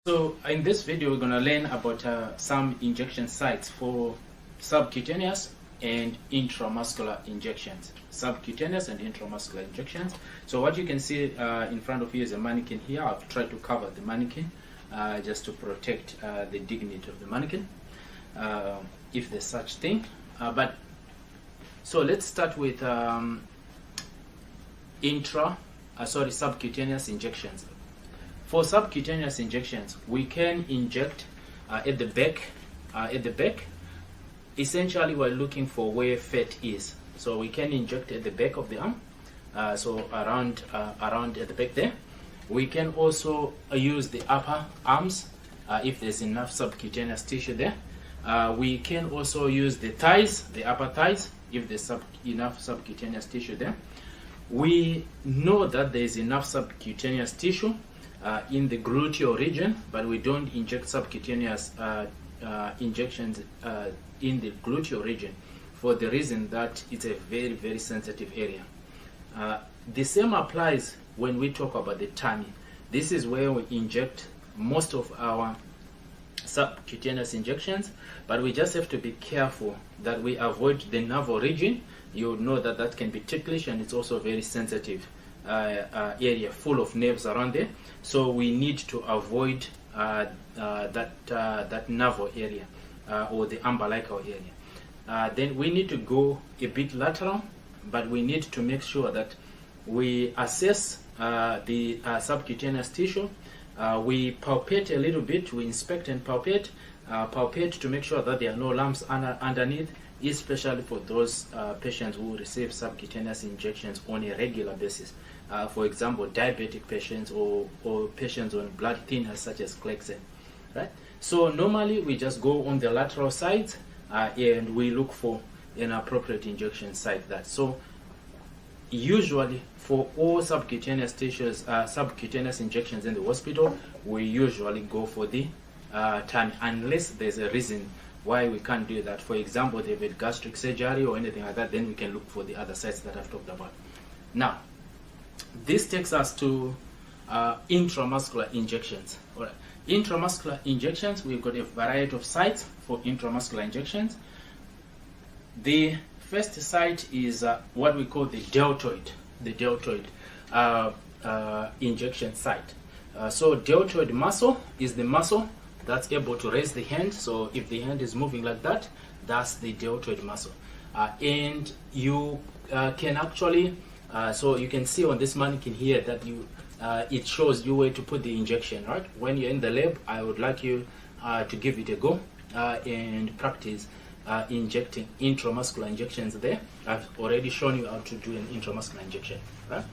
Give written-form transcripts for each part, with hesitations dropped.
So in this video, we're going to learn about some injection sites for subcutaneous and intramuscular injections. Subcutaneous and intramuscular injections. So what you can see in front of you is a mannequin here. I've tried to cover the mannequin just to protect the dignity of the mannequin, if there's such thing. So let's start with subcutaneous injections. For subcutaneous injections, we can inject at the back. Essentially, we're looking for where fat is. So we can inject at the back of the arm, so around at the back there. We can also use the upper arms if there's enough subcutaneous tissue there. We can also use the thighs, the upper thighs, if there's enough subcutaneous tissue there. We know that there's enough subcutaneous tissue in the gluteal region, but we don't inject subcutaneous injections in the gluteal region for the reason that it's a very, very sensitive area. The same applies when we talk about the tummy. This is where we inject most of our subcutaneous injections, but we just have to be careful that we avoid the navel region. You know that that can be ticklish, and it's also very sensitive area full of nerves around there. So we need to avoid that navel area or the umbilical area. Then we need to go a bit lateral, but we need to make sure that we assess the subcutaneous tissue. We palpate a little bit, we inspect and palpate to make sure that there are no lumps underneath, especially for those patients who receive subcutaneous injections on a regular basis. For example, diabetic patients or patients on blood thinners such as Clexane, right? So normally we just go on the lateral sides and we look for an appropriate injection site that. So usually for all subcutaneous tissues, subcutaneous injections in the hospital, we usually go for the tummy, unless there's a reason why we can't do that. For example, they've had gastric surgery or anything like that, then we can look for the other sites that I've talked about. Now, this takes us to intramuscular injections. All right. Intramuscular injections, we've got a variety of sites for intramuscular injections. The first site is what we call the deltoid injection site. So deltoid muscle is the muscle that's able to raise the hand. So if the hand is moving like that, that's the deltoid muscle. And you can actually, so you can see on this mannequin here that it shows you where to put the injection, right? When you're in the lab, I would like you to give it a go and practice injecting intramuscular injections there. I've already shown you how to do an intramuscular injection, right?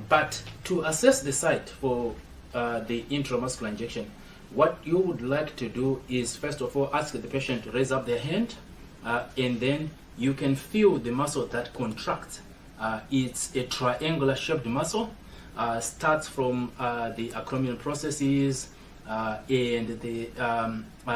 But to assess the site for the intramuscular injection, what you would like to do is, first of all, ask the patient to raise up their hand, and then you can feel the muscle that contracts. It's a triangular shaped muscle, starts from the acromion processes and the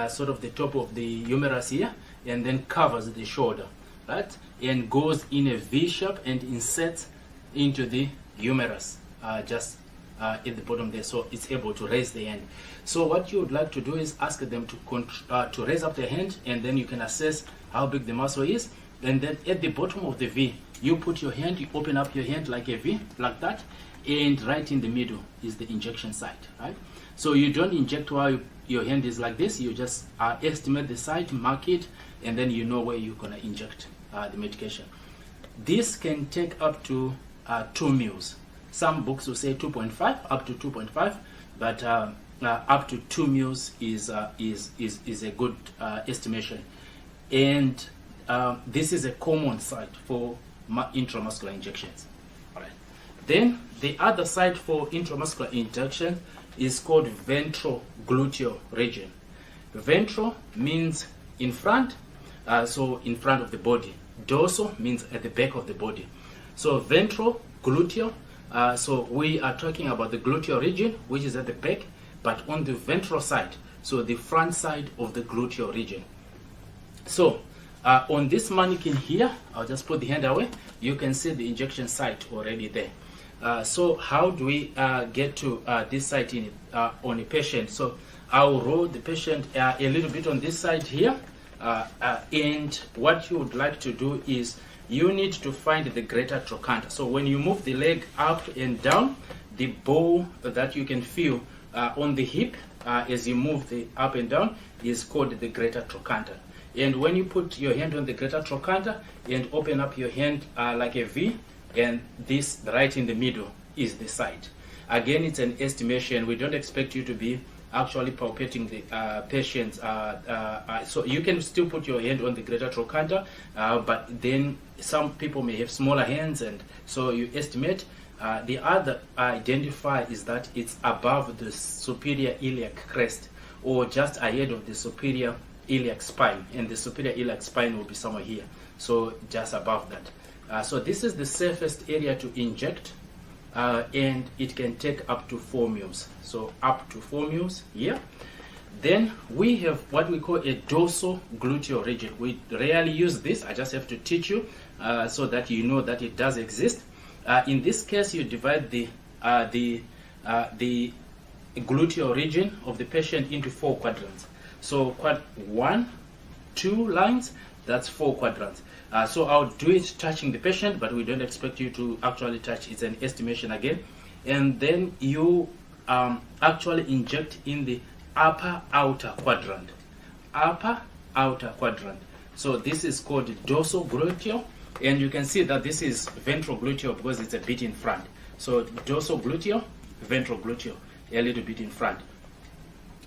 sort of the top of the humerus here, and then covers the shoulder, right? And goes in a V shape and inserts into the humerus, just at the bottom there, so it's able to raise the hand. So what you would like to do is ask them to raise up their hand, and then you can assess how big the muscle is. And then at the bottom of the V, you put your hand, you open up your hand like a V, like that, and right in the middle is the injection site, right? So you don't inject while your hand is like this. You just estimate the site, mark it, and then you know where you're gonna inject the medication. This can take up to 2 mils. Some books will say 2.5, up to 2.5, but up to 2 mils is a good estimation. And this is a common site for intramuscular injections. All right. Then the other site for intramuscular injection is called ventral gluteal region. Ventral means in front, so in front of the body. Dorsal means at the back of the body. So ventral gluteal. So we are talking about the gluteal region, which is at the back, but on the ventral side, so the front side of the gluteal region. So on this mannequin here, I'll just put the hand away, you can see the injection site already there. So how do we get to this site in on a patient? So I'll roll the patient a little bit on this side here. And what you would like to do is you need to find the greater trochanter. So when you move the leg up and down, the ball that you can feel on the hip as you move the up and down is called the greater trochanter. And when you put your hand on the greater trochanter and open up your hand like a V, and this right in the middle is the side. Again, it's an estimation. We don't expect you to be actually palpating the patients. So you can still put your hand on the greater trochanter, but then some people may have smaller hands, and so you estimate. The other identifier is that it's above the superior iliac crest, or just ahead of the superior iliac spine, and the superior iliac spine will be somewhere here, so just above that. So this is the safest area to inject, and it can take up to 4 mils. So up to 4 mils here. Then we have what we call a dorsal gluteal region. We rarely use this. I just have to teach you so that you know that it does exist. In this case, you divide the gluteal region of the patient into 4 quadrants. So 1, 2 lines, that's 4 quadrants. So I'll do it touching the patient, but we don't expect you to actually touch. It's an estimation again. And then you actually inject in the upper outer quadrant. Upper outer quadrant. So this is called dorsal gluteal. And you can see that this is ventral gluteal because it's a bit in front. So dorsal gluteal, ventral gluteal, a little bit in front.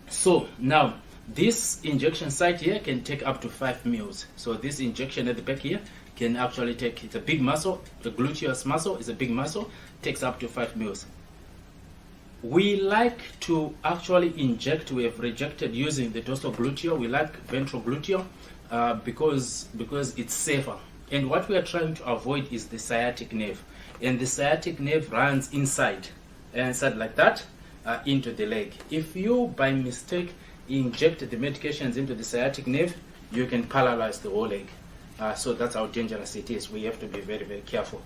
So now, this injection site here can take up to 5 mils. So this injection at the back here can actually take, it's a big muscle, the gluteus muscle is a big muscle, takes up to 5 mils. We like to actually inject, we have rejected using the dorsal gluteal, we like ventral gluteal because it's safer. And what we are trying to avoid is the sciatic nerve. And the sciatic nerve runs inside like that into the leg. If you, by mistake, inject the medications into the sciatic nerve, you can paralyze the whole leg. So that's how dangerous it is. We have to be very, very careful.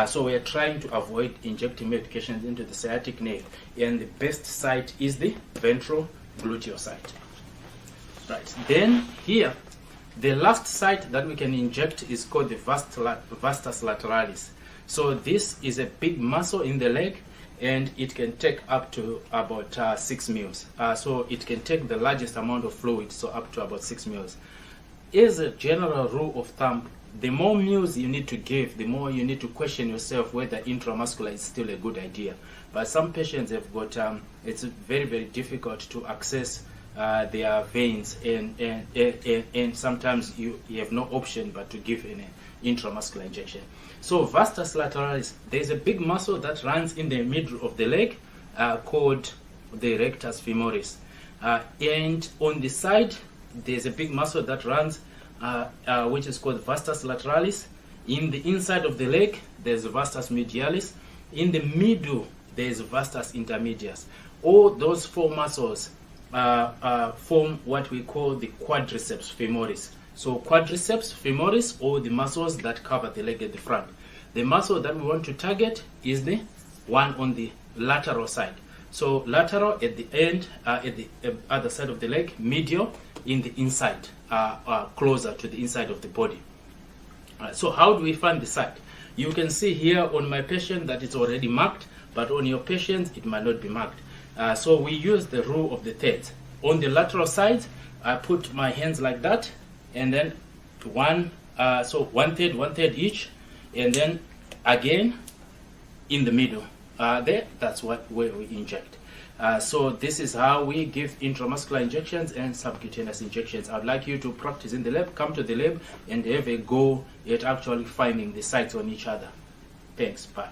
So we are trying to avoid injecting medications into the sciatic nerve. And the best site is the ventral gluteal site. Right. Then here, the last site that we can inject is called the vastus lateralis. So this is a big muscle in the leg, and it can take up to about 6 mils. So it can take the largest amount of fluid, so up to about 6 mils. As a general rule of thumb, the more mils you need to give, the more you need to question yourself whether intramuscular is still a good idea. But some patients have got, it's very, very difficult to access their veins, and sometimes you have no option but to give an intramuscular injection. So vastus lateralis, there's a big muscle that runs in the middle of the leg called the rectus femoris, and on the side there's a big muscle that runs which is called vastus lateralis. In the inside of the leg there's vastus medialis. In the middle there's vastus intermedius. All those 4 muscles form what we call the quadriceps femoris. So quadriceps femoris, or the muscles that cover the leg at the front. The muscle that we want to target is the one on the lateral side. So lateral at the end, at the other side of the leg, medial in the inside, closer to the inside of the body. So how do we find the site? You can see here on my patient that it's already marked, but on your patients it might not be marked. So we use the rule of the thirds. On the lateral side, I put my hands like that, and then one third each, and then again in the middle. That's where we inject. So this is how we give intramuscular injections and subcutaneous injections. I'd like you to practice in the lab, come to the lab and have a go at actually finding the sites on each other. Thanks, bye.